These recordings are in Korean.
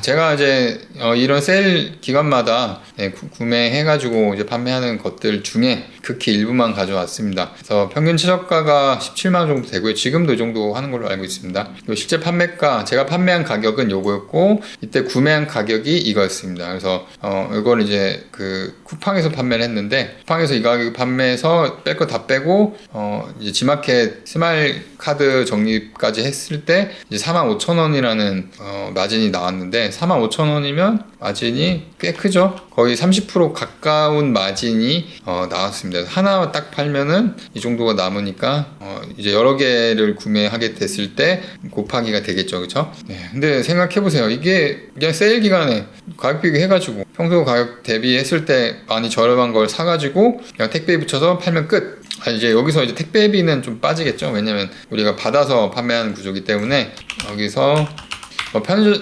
제가 이제 이런 세일 기간마다 구매해가지고 이제 판매하는 것들 중에 극히 일부만 가져왔습니다. 그래서 평균 최저가가 17만 원 정도 되고요. 지금도 이 정도 하는 걸로 알고 있습니다. 그리고 실제 판매가, 제가 판매한 가격은 요거였고 이때 구매한 가격이 이거였습니다. 그래서 이걸 이제 그 쿠팡에서 판매를 했는데, 쿠팡에서 이 가격 판매해서 뺄 거 다 빼고 이제 지마켓 스마일 카드 적립까지 했을 때 이제 45,000원이라는 마진이 나왔는데, 45,000원이면 마진이 꽤 크죠. 거의 30% 가까운 마진이 나왔습니다. 하나 딱 팔면은 이 정도가 남으니까 이제 여러 개를 구매하게 됐을 때 곱하기가 되겠죠, 그렇죠? 네, 근데 생각해 보세요. 이게 그냥 세일 기간에 가격 비교해가지고 평소 가격 대비했을 때 많이 저렴한 걸 사가지고 그냥 택배 붙여서 팔면 끝. 이제 여기서 이제 택배비는 좀 빠지겠죠. 왜냐면 우리가 받아서 판매하는 구조이기 때문에. 여기서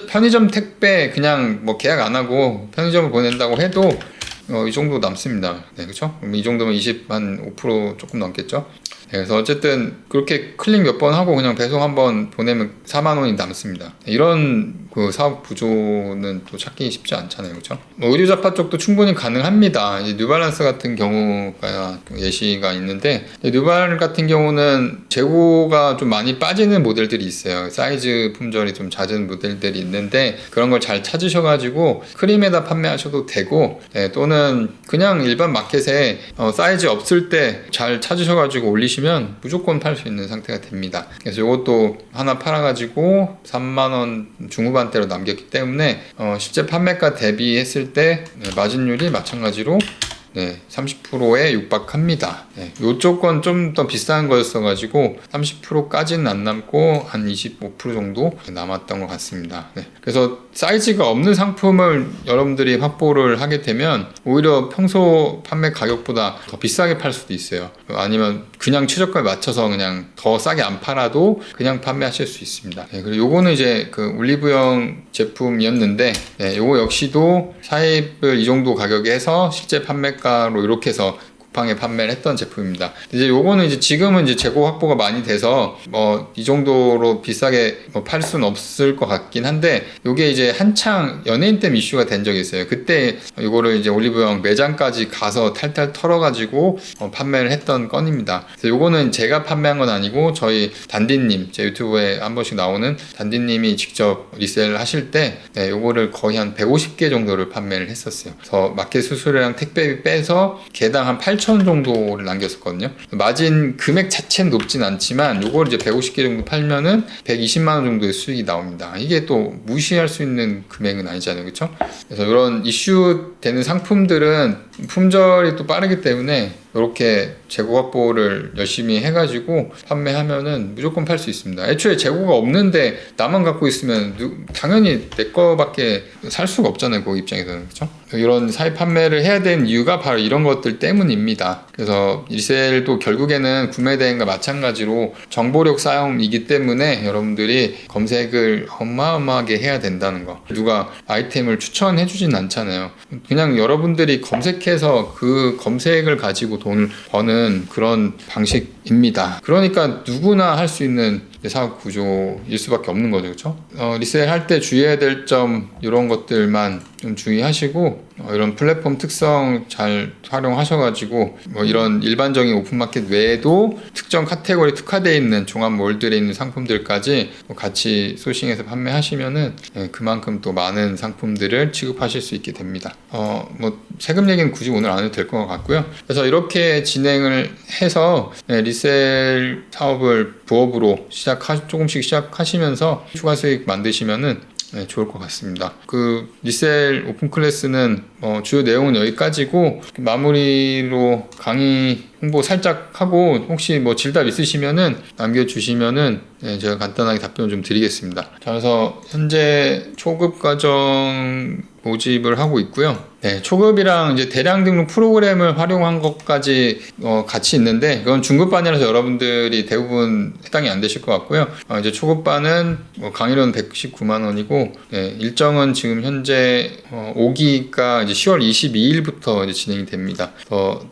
편의점 택배 그냥 뭐 계약 안 하고 편의점을 보낸다고 해도 이 정도 남습니다. 네, 그렇죠? 이 정도면 5% 조금 넘겠죠. 네, 그래서 어쨌든 그렇게 클릭 몇 번 하고 그냥 배송 한번 보내면 4만 원이 남습니다. 이런 그 사업 구조는 또 찾기 쉽지 않잖아요, 그렇죠? 의류 잡화 쪽도 충분히 가능합니다. 이제 뉴발란스 같은 경우가 예시가 있는데, 뉴발 같은 경우는 재고가 좀 많이 빠지는 모델들이 있어요. 사이즈 품절이 좀 잦은 모델들이 있는데, 그런 걸 잘 찾으셔가지고 크림에다 판매하셔도 되고, 네, 또는 그냥 일반 마켓에 사이즈 없을 때 잘 찾으셔가지고 올리시면 무조건 팔 수 있는 상태가 됩니다. 그래서 이것도 하나 팔아가지고 3만원 중후반대로 남겼기 때문에 실제 판매가 대비했을 때 마진율이 마찬가지로 30%에 육박합니다. 이쪽 건 좀 더 비싼 거였어가지고 30%까지는 안 남고 한 25% 정도 남았던 것 같습니다. 그래서 사이즈가 없는 상품을 여러분들이 확보를 하게 되면 오히려 평소 판매 가격보다 더 비싸게 팔 수도 있어요. 아니면 그냥 최저가에 맞춰서 그냥 더 싸게 안 팔아도 그냥 판매하실 수 있습니다. 그리고 요거는 이제 그 올리브영 제품이었는데, 요거 역시도 사입을 이 정도 가격에 해서 실제 판매가로 이렇게 해서 쿠팡에 판매를 했던 제품입니다. 이제 요거는 이제 지금은 이제 재고 확보가 많이 돼서 이 정도로 비싸게 팔 수는 없을 것 같긴 한데, 요게 이제 한창 연예인 때문에 이슈가 된 적이 있어요. 그때 요거를 이제 올리브영 매장까지 가서 탈탈 털어가지고 판매를 했던 건입니다. 그래서 요거는 제가 판매한 건 아니고 저희 단디님, 제 유튜브에 한 번씩 나오는 단디님이 직접 리셀 하실 때 요거를 거의 한 150개 정도를 판매를 했었어요. 그래서 마켓 수수료랑 택배비 빼서 개당 한 8,000원 정도를 남겼었거든요. 마진 금액 자체는 높진 않지만 요걸 이제 150개 정도 팔면은 120만 원 정도의 수익이 나옵니다. 이게 또 무시할 수 있는 금액은 아니잖아요, 그렇죠? 그래서 이런 이슈 되는 상품들은 품절이 또 빠르기 때문에 이렇게 재고 확보를 열심히 해가지고 판매하면은 무조건 팔 수 있습니다. 애초에 재고가 없는데 나만 갖고 있으면 당연히 내 거밖에 살 수가 없잖아요, 그 입장에서는. 그렇죠? 이런 사입 판매를 해야 되는 이유가 바로 이런 것들 때문입니다. 그래서 리셀도 결국에는 구매 대행과 마찬가지로 정보력 싸움이기 때문에 여러분들이 검색을 어마어마하게 해야 된다는 거. 누가 아이템을 추천해 주진 않잖아요. 그냥 여러분들이 검색해서 그 검색을 가지고 돈을 버는 그런 방식입니다. 그러니까 누구나 할 수 있는 사업 구조일 수밖에 없는 거죠, 그렇죠? 리셀 할 때 주의해야 될 점 이런 것들만 좀 주의하시고 이런 플랫폼 특성 잘 활용하셔가지고 이런 일반적인 오픈마켓 외에도 특정 카테고리 특화되어 있는 종합몰들에 있는 상품들까지 같이 소싱해서 판매하시면은 그만큼 또 많은 상품들을 취급하실 수 있게 됩니다. 세금 얘기는 굳이 오늘 안 해도 될 것 같고요. 그래서 이렇게 진행을 해서 리셀 사업을 부업으로 조금씩 시작하시면서 추가 수익 만드시면은 좋을 것 같습니다. 그 리셀 오픈 클래스는 주요 내용은 여기까지고, 마무리로 강의 홍보 살짝 하고 혹시 질답 있으시면은 남겨주시면은 제가 간단하게 답변을 좀 드리겠습니다. 자, 그래서 현재 초급 과정 모집을 하고 있고요. 네, 초급이랑 이제 대량 등록 프로그램을 활용한 것까지 같이 있는데, 그건 중급반이라서 여러분들이 대부분 해당이 안 되실 것 같고요. 이제 초급반은 강의료는 119만 원이고, 네, 일정은 지금 현재 5기가 이제 10월 22일부터 이제 진행이 됩니다.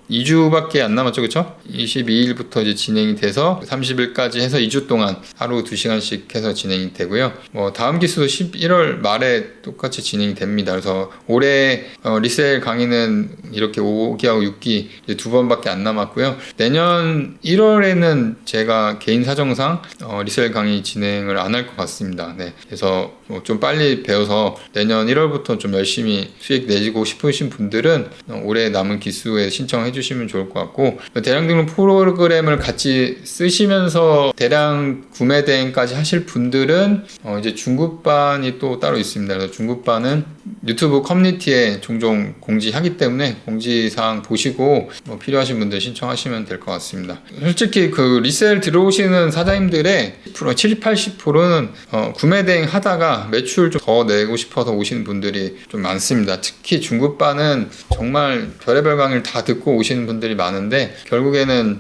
2주밖에 안 남았죠, 그렇죠? 22일부터 이제 진행이 돼서 30일까지 해서 2주 동안 하루 2시간씩 해서 진행이 되고요. 다음 기수도 11월 말에 똑같이 진행이 됩니다. 그래서 올해 리셀 강의는 이렇게 5기하고 6기 이제 2번밖에 안 남았고요. 내년 1월에는 제가 개인 사정상 리셀 강의 진행을 안 할 것 같습니다. 네, 그래서 좀 빨리 배워서 내년 1월부터 좀 열심히 수익 내고 싶으신 분들은 올해 남은 기수에 신청해 주시면 좋을 것 같고, 대량 등록 프로그램을 같이 쓰시면서 대량 구매 대행까지 하실 분들은 이제 중급반이 또 따로 있습니다. 그래서 중급반은 유튜브 커뮤니티에 종종 공지하기 때문에 공지사항 보시고 필요하신 분들 신청하시면 될 것 같습니다. 솔직히 그 리셀 들어오시는 사장님들의 70, 80%는 구매 대행 하다가 매출 좀 더 내고 싶어서 오시는 분들이 좀 많습니다. 특히 중급반은 정말 별의별 강의를 다 듣고 오시는 분들이 많은데, 결국에는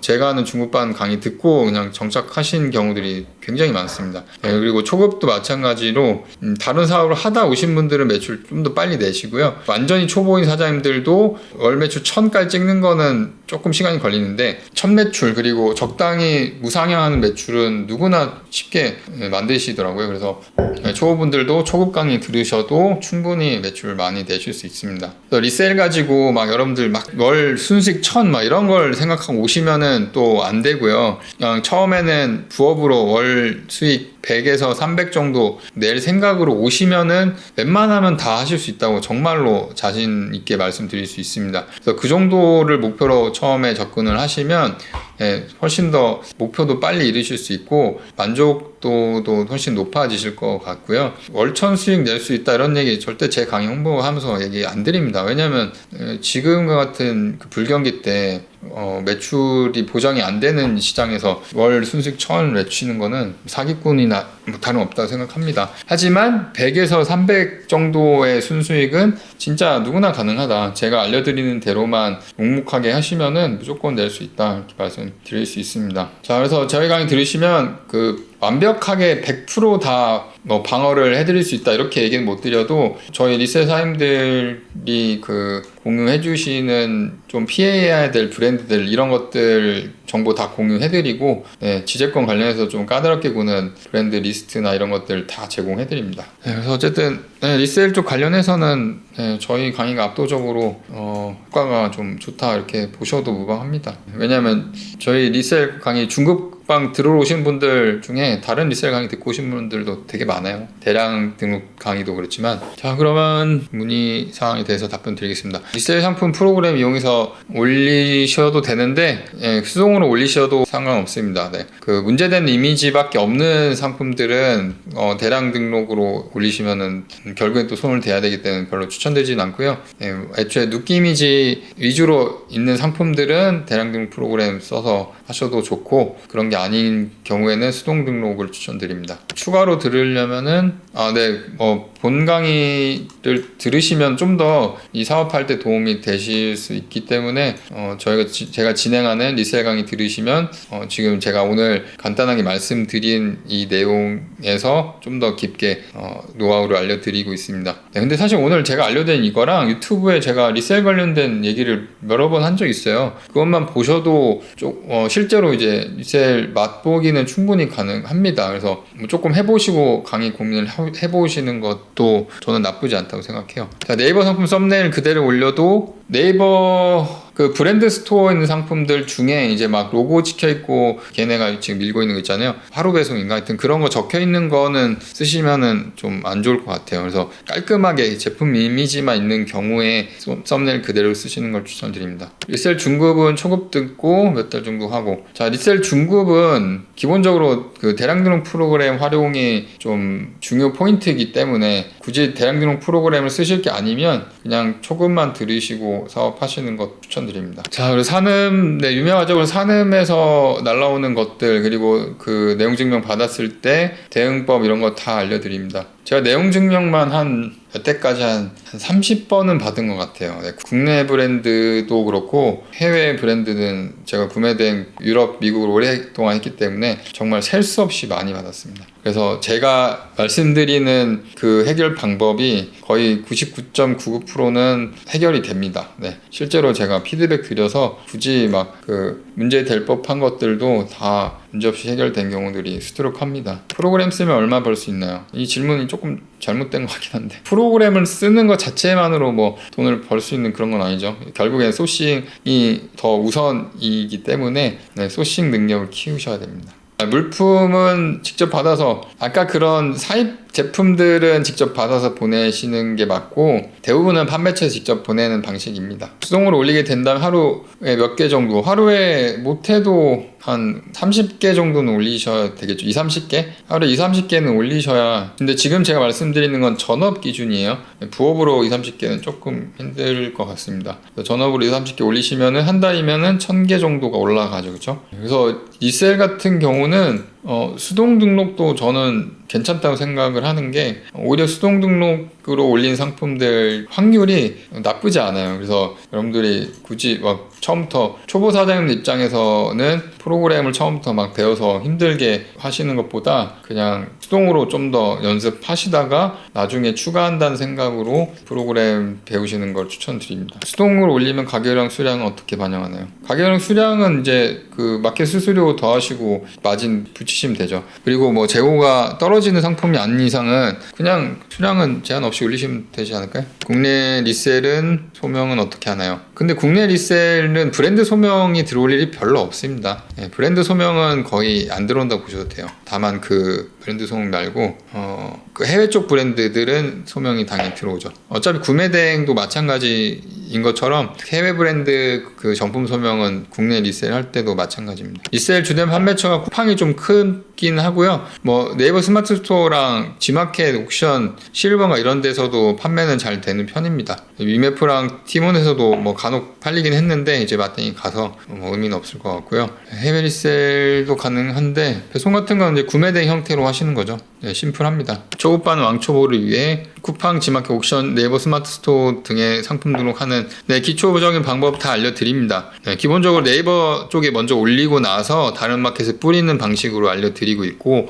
제가 하는 중급반 강의 듣고 그냥 정착하신 경우들이 굉장히 많습니다. 네, 그리고 초급도 마찬가지로 다른 사업을 하다 오신 분들은 매출 좀 더 빨리 내시고요. 완전히 초보인 사장님들도 월 매출 1000까지 찍는 거는 조금 시간이 걸리는데, 첫 매출 그리고 적당히 무상향하는 매출은 누구나 쉽게 만드시더라고요. 그래서 초보분들도 초급 강의 들으셔도 충분히 매출 많이 내실 수 있습니다. 리셀 가지고 막 여러분들 막 월 순수익 1000 막 이런 걸 생각하고 오시면은 또 안 되고요. 그냥 처음에는 부업으로 월 수익 100에서 300 정도 낼 생각으로 오시면은 웬만하면 다 하실 수 있다고 정말로 자신 있게 말씀드릴 수 있습니다. 그래서 그 정도를 목표로 처음에 접근을 하시면 훨씬 더 목표도 빨리 이루실 수 있고 만족도도 훨씬 높아지실 것 같고요. 월천 수익 낼 수 있다 이런 얘기 절대 제 강의 홍보하면서 얘기 안 드립니다. 왜냐하면 지금과 같은 그 불경기 때 매출이 보장이 안 되는 시장에서 월 순수익 1000을 외치는 거는 사기꾼이나 다름없다고 생각합니다. 하지만 100에서 300 정도의 순수익은 진짜 누구나 가능하다. 제가 알려드리는 대로만 묵묵하게 하시면은 무조건 낼 수 있다, 이렇게 말씀드릴 수 있습니다. 자, 그래서 저희 강의 들으시면 완벽하게 100% 다 방어를 해드릴 수 있다 이렇게 얘기는 못 드려도, 저희 리셀 사장님들이 공유해 주시는 좀 피해야 될 브랜드들 이런 것들 정보 다 공유해드리고, 지재권 관련해서 좀 까다롭게 구는 브랜드 리스트나 이런 것들 다 제공해드립니다. 그래서 어쨌든 리셀 쪽 관련해서는 저희 강의가 압도적으로 효과가 좀 좋다 이렇게 보셔도 무방합니다. 왜냐하면 저희 리셀 강의 중급방 들어오신 분들 중에 다른 리셀 강의 듣고 오신 분들도 되게 많아요. 대량 등록 강의도 그렇지만. 자, 그러면 문의 사항에 대해서 답변 드리겠습니다. 리셀 상품 프로그램 이용해서 올리셔도 되는데 수동으로 올리셔도 상관없습니다. 문제된 이미지밖에 없는 상품들은 대량 등록으로 올리시면은 결국엔 또 손을 대야 되기 때문에 별로 추천되진 않고요. 애초에 눕기 이미지 위주로 있는 상품들은 대량 등록 프로그램 써서 하셔도 좋고, 그런 게 아닌 경우에는 수동 등록을 추천드립니다. 추가로 들으려면은 본 강의를 들으시면 좀 더 이 사업할 때 도움이 되실 수 있기 때문에 제가 진행하는 리셀 강의 들으시면 지금 제가 오늘 간단하게 말씀드린 이 내용에서 좀 더 깊게 노하우를 알려드리고 있습니다. 근데 사실 오늘 제가 알려드린 이거랑 유튜브에 제가 리셀 관련된 얘기를 여러 번 한 적 있어요. 그것만 보셔도 실제로 이제 리셀 맛보기는 충분히 가능합니다. 그래서 조금 해보시고 강의 고민을 해보시는 것도 저는 나쁘지 않다고 생각해요. 자, 네이버 상품 썸네일 그대로 올려도 네이버 브랜드 스토어에 있는 상품들 중에 이제 막 로고 찍혀있고 걔네가 지금 밀고 있는 거 있잖아요. 하루 배송인가 하여튼 그런 거 적혀있는 거는 쓰시면은 좀 안 좋을 것 같아요. 그래서 깔끔하게 제품 이미지만 있는 경우에 썸네일 그대로 쓰시는 걸 추천드립니다. 리셀 중급은 초급 듣고 몇 달 정도 하고, 자, 리셀 중급은 기본적으로 대량 등록 프로그램 활용이 좀 중요 포인트이기 때문에 굳이 대량 등록 프로그램을 쓰실 게 아니면 그냥 초급만 들으시고 사업하시는 것 추천 추천드립니다. 자, 그리고 산음, 네, 유명하죠. 그리고 산음에서 날라오는 것들, 그리고 그 내용 증명 받았을 때 대응법 이런 거 다 알려드립니다. 제가 내용 증명만 여태까지 한 30번은 받은 것 같아요. 네, 국내 브랜드도 그렇고 해외 브랜드는 제가 구매된 유럽, 미국을 오랫동안 했기 때문에 정말 셀 수 없이 많이 받았습니다. 그래서 제가 말씀드리는 그 해결 방법이 거의 99.99%는 해결이 됩니다. 네, 실제로 제가 피드백 드려서 굳이 막 그 문제 될 법한 것들도 다 문제없이 해결된 경우들이 수두룩합니다. 프로그램 쓰면 얼마 벌 수 있나요? 이 질문이 조금 잘못된 것 같긴 한데, 프로그램을 쓰는 것 자체만으로 뭐 돈을 벌 수 있는 그런 건 아니죠. 결국엔 소싱이 더 우선이기 때문에 네, 소싱 능력을 키우셔야 됩니다. 물품은 직접 받아서, 아까 그런 사입 제품들은 직접 받아서 보내시는 게 맞고, 대부분은 판매처에서 직접 보내는 방식입니다. 수동으로 올리게 된다면 하루에 몇 개 정도, 하루에 못해도 한 30개 정도는 올리셔야 되겠죠. 30개? 하루에 30개는 올리셔야. 근데 지금 제가 말씀드리는 건 전업 기준이에요. 부업으로 30개는 조금 힘들 것 같습니다. 전업으로 30개 올리시면은 한 달이면은 1000개 정도가 올라가죠. 그렇죠? 그래서 리셀 같은 경우는 수동 등록도 저는 괜찮다고 생각을 하는 게, 오히려 수동 등록으로 올린 상품들 확률이 나쁘지 않아요. 그래서 여러분들이 굳이 막 처음부터 초보 사장님 입장에서는 프로그램을 처음부터 막 배워서 힘들게 하시는 것보다 그냥 수동으로 좀 더 연습하시다가 나중에 추가한다는 생각으로 프로그램 배우시는 걸 추천드립니다. 수동으로 올리면 가격이랑 수량은 어떻게 반영하나요? 가격이랑 수량은 이제 그 마켓 수수료 더하시고 마진 붙이시면 되죠. 그리고 뭐 재고가 떨어지는 상품이 아닌 이상은 그냥 수량은 제한 없이 올리시면 되지 않을까요? 국내 리셀은 소명은 어떻게 하나요? 근데 국내 리셀은 브랜드 소명이 들어올 일이 별로 없습니다. 네, 브랜드 소명은 거의 안 들어온다고 보셔도 돼요. 다만 그 브랜드 소명 말고 그 해외 쪽 브랜드들은 소명이 당연히 들어오죠. 어차피 구매 대행도 마찬가지인 것처럼 해외 브랜드 그 정품 소명은 국내 리셀 할 때도 마찬가지입니다. 리셀 주된 판매처가 쿠팡이 좀 크긴 하고요. 뭐 네이버 스마트 스토어랑 G마켓, 옥션, 실버가 이런 데서도 판매는 잘 되는 편입니다. 위메프랑 티몬에서도 뭐 간혹 팔리긴 했는데 이제 마땅히 가서 뭐 의미는 없을 것 같고요. 해외 리셀도 가능한데 배송 같은 건 이제 구매 대행 형태로 하시는 거죠. 네, 심플합니다. 초급반 왕초보를 위해 쿠팡, G마켓, 옥션, 네이버 스마트 스토어 등의 상품 등록하는 기초적인 방법 다 알려드립니다. 네, 기본적으로 네이버 쪽에 먼저 올리고 나서 다른 마켓에 뿌리는 방식으로 알려드리고 있고,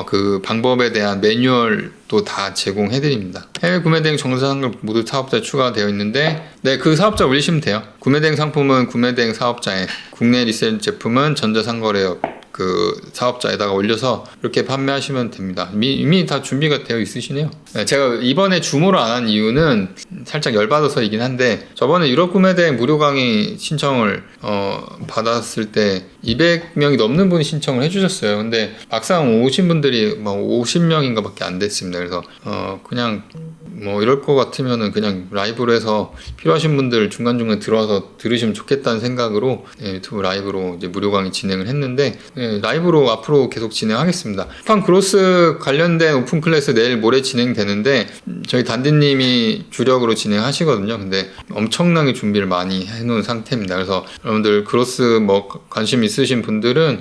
그 방법에 대한 매뉴얼도 다 제공해드립니다. 해외 구매대행 정상을 모두 사업자에 추가되어 있는데, 네, 그 사업자 올리시면 돼요. 구매대행 상품은 구매대행 사업자에, 국내 리셀 제품은 전자상거래업 그 사업자에다가 올려서 이렇게 판매하시면 됩니다. 이미 다 준비가 되어 있으시네요. 네, 제가 이번에 주모를 안 한 이유는 살짝 열받아서이긴 한데, 저번에 유럽 구매대행 무료 강의 신청을 받았을 때 200명이 넘는 분이 신청을 해주셨어요. 근데 막상 오신 분들이 막 50명인가 밖에 안 됐습니다. 그래서 그냥 뭐 이럴 것 같으면은 그냥 라이브로 해서 필요하신 분들 중간중간 들어와서 들으시면 좋겠다는 생각으로 유튜브 라이브로 이제 무료 강의 진행을 했는데, 라이브로 앞으로 계속 진행하겠습니다. 쿠팡 그로스 관련된 오픈 클래스 내일 모레 진행되는데, 저희 단디님이 주력으로 진행하시거든요. 근데 엄청나게 준비를 많이 해놓은 상태입니다. 그래서 여러분들 그로스 뭐 관심 있으신 분들은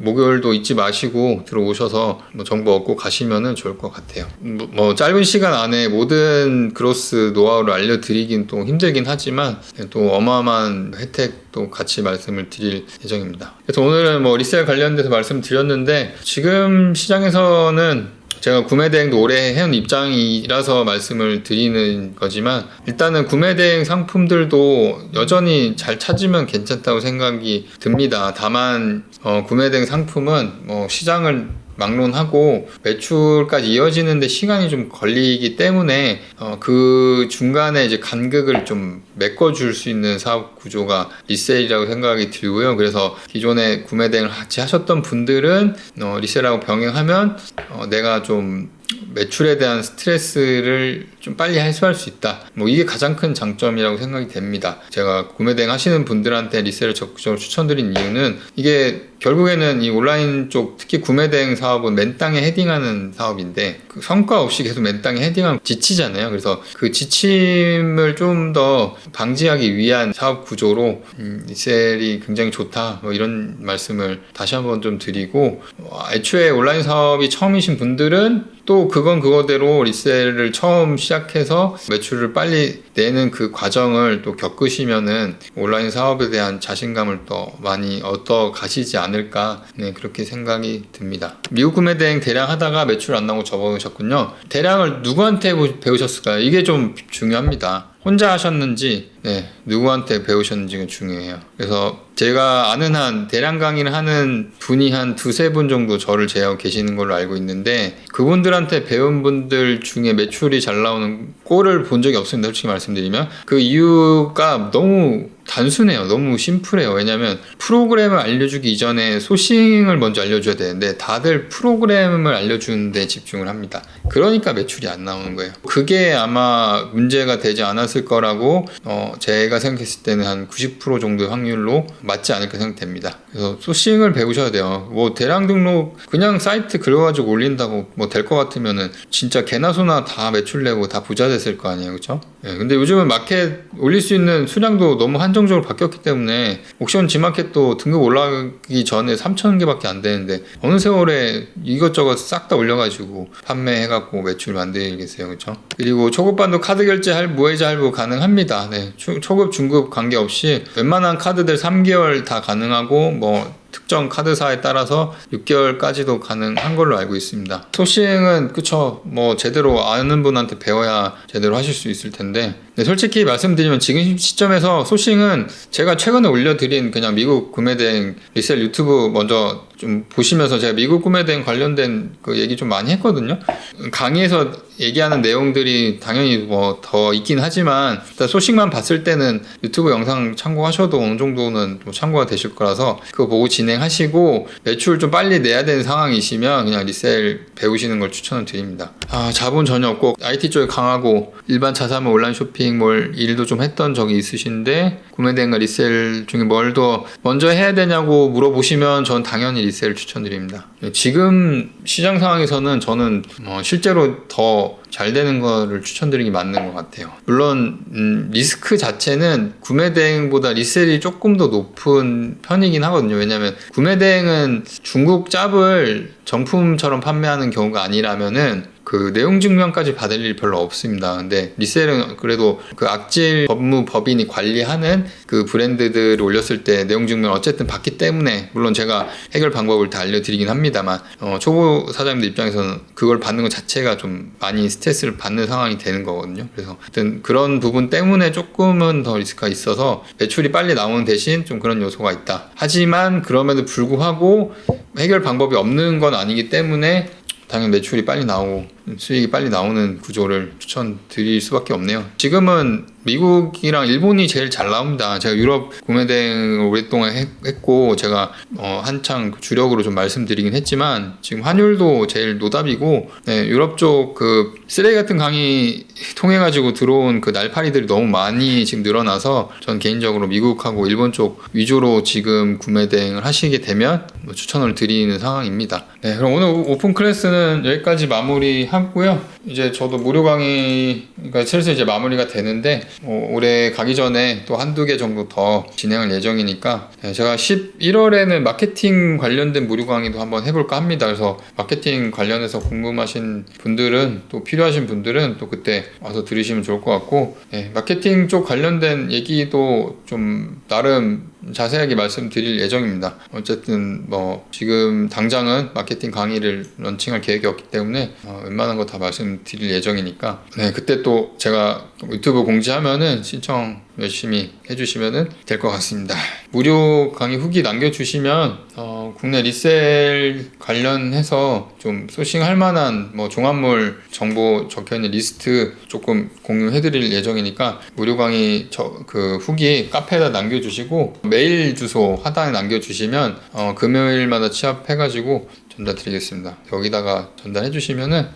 목요일도 잊지 마시고 들어오셔서 뭐 정보 얻고 가시면은 좋을 것 같아요. 뭐 짧은 시간 안에 모든 그로스 노하우를 알려드리긴 또 힘들긴 하지만 또 어마어마한 혜택도 같이 말씀을 드릴 예정입니다. 그래서 오늘은 뭐 리셀 관련돼서 말씀드렸는데, 지금 시장에서는 제가 구매대행도 오래 해온 입장이라서 말씀을 드리는 거지만, 일단은 구매대행 상품들도 여전히 잘 찾으면 괜찮다고 생각이 듭니다. 다만 구매대행 상품은 뭐 시장을 막론하고 매출까지 이어지는데 시간이 좀 걸리기 때문에 그 중간에 이제 간극을 좀 메꿔줄 수 있는 사업 구조가 리셀이라고 생각이 들고요. 그래서 기존에 구매 대행을 같이 하셨던 분들은 리셀하고 병행하면 내가 좀 매출에 대한 스트레스를 좀 빨리 해소할 수 있다. 뭐 이게 가장 큰 장점이라고 생각이 됩니다. 제가 구매 대행 하시는 분들한테 리셀을 적극적으로 추천드린 이유는 이게 결국에는 이 온라인 쪽 특히 구매 대행 사업은 맨 땅에 헤딩하는 사업인데 그 성과 없이 계속 맨 땅에 헤딩하면 지치잖아요. 그래서 그 지침을 좀 더 방지하기 위한 사업 구조로 리셀이 굉장히 좋다. 뭐 이런 말씀을 다시 한번 좀 드리고 애초에 온라인 사업이 처음이신 분들은 또 그건 그거대로 리셀을 처음 시작해서 매출을 빨리 내는 그 과정을 또 겪으시면은 온라인 사업에 대한 자신감을 더 많이 얻어 가시지 않을까 그렇게 생각이 듭니다. 미국 구매 대행 대량 하다가 매출 안 나오고 접어드셨군요. 대량을 누구한테 배우셨을까요? 이게 좀 중요합니다. 혼자 하셨는지 누구한테 배우셨는지가 중요해요. 그래서 제가 아는 한 대량 강의를 하는 분이 한 두세 분 정도 저를 제어하고 계시는 걸로 알고 있는데 그분들한테 배운 분들 중에 매출이 잘 나오는 꼴을 본 적이 없습니다. 솔직히 말씀드리면 그 이유가 너무 단순해요. 너무 심플해요. 왜냐하면 프로그램을 알려주기 이전에 소싱을 먼저 알려줘야 되는데 다들 프로그램을 알려주는 데 집중을 합니다. 그러니까 매출이 안 나오는 거예요. 그게 아마 문제가 되지 않았을 거라고 제가 생각했을 때는 한 90% 정도의 확률로 맞지 않을까 생각됩니다. 그래서 소싱을 배우셔야 돼요. 뭐 대량 등록 그냥 사이트 긁어가지고 올린다고 뭐 될 것 같으면은 진짜 개나 소나 다 매출 내고 다 부자 됐을 거 아니에요, 그렇죠? 근데 요즘은 마켓 올릴 수 있는 수량도 너무 한정적으로 바뀌었기 때문에 옥션 지마켓도 등급 올라가기 전에 3,000개밖에 안 되는데 어느 세월에 이것저것 싹 다 올려가지고 판매해갖고 매출 만들겠어요, 그렇죠? 그리고 초급반도 카드 결제 무해자 할부 가능합니다. 초급 중급 관계없이 웬만한 카드들 3개월 다 가능하고 뭐 특정 카드사에 따라서 6개월까지도 가능한 걸로 알고 있습니다. 소싱은 그쵸 뭐 제대로 아는 분한테 배워야 제대로 하실 수 있을 텐데 솔직히 말씀드리면 지금 시점에서 소싱은 제가 최근에 올려드린 그냥 미국 구매대행 리셀 유튜브 먼저 좀 보시면서 제가 미국 구매대행 관련된 그 얘기 좀 많이 했거든요. 강의에서 얘기하는 내용들이 당연히 뭐 더 있긴 하지만 일단 소식만 봤을 때는 유튜브 영상 참고하셔도 어느 정도는 뭐 참고가 되실 거라서 그거 보고 진행하시고 매출 좀 빨리 내야 되는 상황이시면 그냥 리셀 배우시는 걸 추천을 드립니다. 자본 전혀 없고 IT 쪽에 강하고 일반 자사몰 온라인 쇼핑몰 일도 좀 했던 적이 있으신데 구매대행과 리셀 중에 뭘 더 먼저 해야 되냐고 물어보시면 전 당연히 리셀을 추천드립니다. 지금 시장 상황에서는 저는 실제로 더 잘 되는 거를 추천드리기 맞는 것 같아요. 물론 리스크 자체는 구매대행보다 리셀이 조금 더 높은 편이긴 하거든요. 왜냐하면 구매대행은 중국 짭을 정품처럼 판매하는 경우가 아니라면은 그 내용 증명까지 받을 일이 별로 없습니다. 근데 리셀은 그래도 그 악질 법무법인이 관리하는 그 브랜드들을 올렸을 때 내용 증명 어쨌든 받기 때문에 물론 제가 해결 방법을 다 알려드리긴 합니다만 초보 사장님들 입장에서는 그걸 받는 것 자체가 좀 많이 스트레스를 받는 상황이 되는 거거든요. 그래서 하여튼 그런 부분 때문에 조금은 더 리스크가 있어서 매출이 빨리 나오는 대신 좀 그런 요소가 있다. 하지만 그럼에도 불구하고 해결 방법이 없는 건 아니기 때문에 당연히 매출이 빨리 나오고 수익이 빨리 나오는 구조를 추천드릴 수밖에 없네요. 지금은 미국이랑 일본이 제일 잘 나옵니다. 제가 유럽 구매대행을 오랫동안 했고 제가 한창 주력으로 좀 말씀드리긴 했지만 지금 환율도 제일 노답이고 유럽 쪽 그 쓰레기 같은 강의 통해 가지고 들어온 그 날파리들이 너무 많이 지금 늘어나서 전 개인적으로 미국하고 일본 쪽 위주로 지금 구매대행을 하시게 되면 추천을 드리는 상황입니다. 그럼 오늘 오픈 클래스는 여기까지 마무리하고요. 이제 저도 무료 강의가 슬슬 이제 마무리가 되는데 올해 가기 전에 또 한두 개 정도 더 진행할 예정이니까 제가 11월에는 마케팅 관련된 무료 강의도 한번 해볼까 합니다. 그래서 마케팅 관련해서 궁금하신 분들은 또 필요하신 분들은 또 그때 와서 들으시면 좋을 것 같고 마케팅 쪽 관련된 얘기도 좀 나름 자세하게 말씀드릴 예정입니다. 어쨌든 뭐 지금 당장은 마케팅 강의를 런칭할 계획이 없기 때문에 웬만한 거 다 말씀드릴 예정이니까 그때 또 제가 유튜브 공지하면은 신청 열심히 해주시면 될 것 같습니다. 무료 강의 후기 남겨주시면 국내 리셀 관련해서 좀 소싱할 만한 뭐 종합몰 정보 적혀있는 리스트 조금 공유해드릴 예정이니까 무료 강의 그 후기 카페에다 남겨주시고 메일 주소 하단에 남겨주시면 금요일마다 취합해가지고 전달드리겠습니다. 여기다가 전달해 주시면은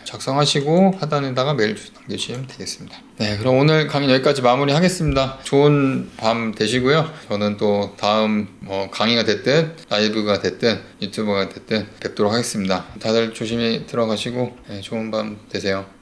작성하시고 하단에다가 메일 남겨주시면 되겠습니다. 네, 그럼 오늘 강의 여기까지 마무리 하겠습니다. 좋은 밤 되시고요. 저는 또 다음 강의가 됐든 라이브가 됐든 유튜버가 됐든 뵙도록 하겠습니다. 다들 조심히 들어가시고 좋은 밤 되세요.